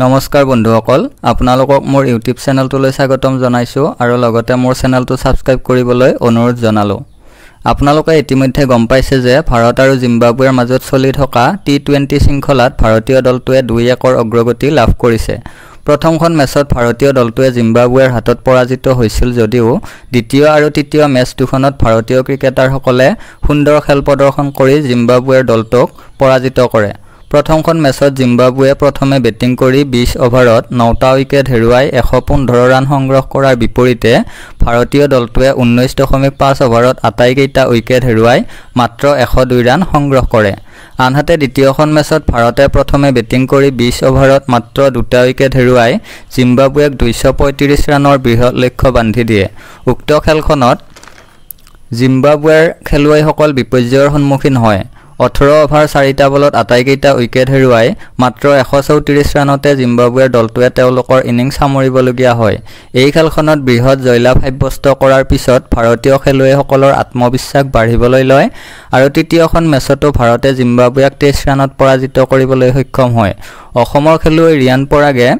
নমস্কাৰ বন্ধুসকল আপোনালোকক মোৰ ইউটিউব চেনেলটোলৈ স্বাগতম জনাইছো আৰু লগতে মোৰ চেনেলটো সাবস্ক্ৰাইব কৰিবলৈ অনুৰোধ জনালো। আপোনালোকে ইতিমধ্যে গম পাইছে যে ভাৰত আৰু জিম্বাবুৱেৰ মাজত চলি থকা টি20 শৃংখলাত ভাৰতীয় দলটোৱে 2-1 অগ্ৰগতি লাভ কৰিছে। প্ৰথমখন মেচত ভাৰতীয় দলটোৱে জিম্বাবুৱেৰ হাতত পৰাজিত হৈছিল যদিও দ্বিতীয় আৰু তৃতীয় মেচ দুখনত ভাৰতীয় ক্ৰিকেটাৰসকলে সুন্দৰ খেল প্ৰদৰ্শন কৰি জিম্বাবুৱেৰ দলটোক পৰাজিত কৰে। প্ৰথমখন মেচত জিম্বাবুৱে প্ৰথমে বেটিং কৰি 20 অভাৰত 9টা উইকেট হেৰুৱাই 115 ৰান সংগ্ৰহ কৰাৰ বিপৰীতে ভাৰতীয় দলটোৱে 19.5 অভাৰত আটাইকেইটা উইকেট হেৰুৱাই মাত্ৰ 102 ৰান সংগ্ৰহ কৰে। আনহাতে দ্বিতীয়খন মেচত ভাৰতে প্ৰথমে বেটিং কৰি 20 অভাৰত মাত্ৰ 2টা উইকেট হেৰুৱাই জিম্বাবুৱেক 235 ৰানৰ বৃহৎ লক্ষ্য বান্ধি দিয়ে। উক্ত খেলখনত জিম্বাবুৱেৰ খেলুৱৈসকল বিপৰ্যয়ৰ সন্মুখীন হয়। 18 অভাৰ 4টা বলত আটাইকেইটা উইকেট হেৰুৱাই মাত্ৰ 134 ৰানতে জিম্বাবুৱেৰ দলটোৱে তেওঁলোকৰ ইনিংছ সামৰিবলগীয়া হয়। এই খেলখনত বৃহৎ জয়লাভ সাব্যস্ত কৰাৰ পিছত ভাৰতীয় খেলুৱৈসকলৰ আত্মবিশ্বাস বাঢ়িবলৈ লয় আৰু তৃতীয়খন মেচতো ভাৰতে জিম্বাবুৱেক 23 ৰানত পৰাজিত কৰিবলৈ সক্ষম হয়। অসমৰ খেলুৱৈ ৰিয়ান পৰাগে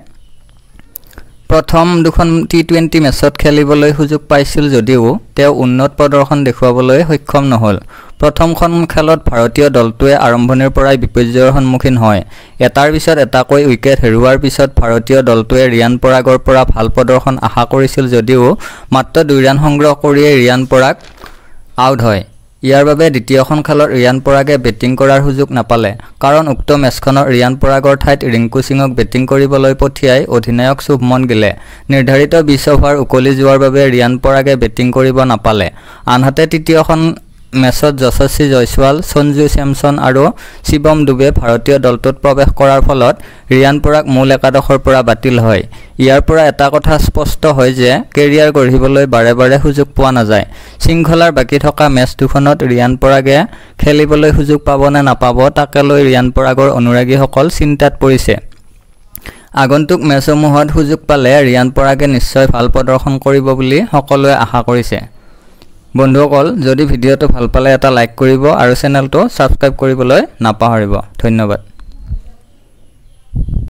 প্ৰথম দুখন টি20 মেচত খেলিবলৈ সুযোগ পাইছিল যদিও তেওঁ উন্নত প্ৰদৰ্শন দেখুৱাবলৈ সক্ষম নহল। প্ৰথমখন খেলত ভাৰতীয় দলটোৱে আৰম্ভণিৰ পৰাই বিপৰ্যয়ৰ সন্মুখীন হয়। এটাৰ পিছত এটাকৈ উইকেট হেৰুৱাৰ পিছত ভাৰতীয় দলটোৱে ৰিয়ান পৰাগৰ পৰা ভাল প্ৰদৰ্শন আশা কৰিছিল যদিও মাত্ৰ 2 ৰান সংগ্ৰহ কৰিয়ে ৰিয়ান পৰাগ আউট হয়। ইয়াৰ বাবে দ্বিতীয়খন খেলত ৰিয়ান পৰাগে বেটিং কৰাৰ সুযোগ নাপালে, কাৰণ উক্ত মেচখনত ৰিয়ান পৰাগৰ ঠাইত ৰিংকু সিঙক বেটিং কৰিবলৈ পঠিয়াই অধিনায়ক শুভমন গিলে নিৰ্ধাৰিত 20 অভাৰ উকলি যোৱাৰ বাবে ৰিয়ান পৰাগে বেটিং কৰিব নাপালে। আনহাতে তৃতীয়খন মেচত যশস্বী জয়সৱাল, সঞ্জু চেমছন আৰু শিৱম ডুবে ভাৰতীয় দলটোত প্ৰৱেশ কৰাৰ ফলত ৰিয়ান পৰাগ মূল একাদশৰ পৰা বাতিল হয়। ইয়াৰ পৰা এটা কথা স্পষ্ট হয় যে কেৰিয়াৰ গঢ়িবলৈ বাৰে বাৰে সুযোগ পোৱা নাযায়। শৃংখলাৰ বাকী থকা মেচ দুখনত ৰিয়ান পৰাগে খেলিবলৈ সুযোগ পাব নে নাপাব তাকে লৈ ৰিয়ান পৰাগৰ অনুৰাগীসকল চিন্তাত পৰিছে। আগন্তুক মেচসমূহত সুযোগ পালে ৰিয়ান পৰাগে নিশ্চয় ভাল প্ৰদৰ্শন কৰিব বুলি সকলোৱে আশা কৰিছে। বন্ধুসকল, যদি ভিডিঅ'টো ভাল পালে এটা লাইক কৰিব আৰু চেনেলটো সাবস্ক্ৰাইব কৰিবলৈ নাপাহৰিব। ধন্যবাদ।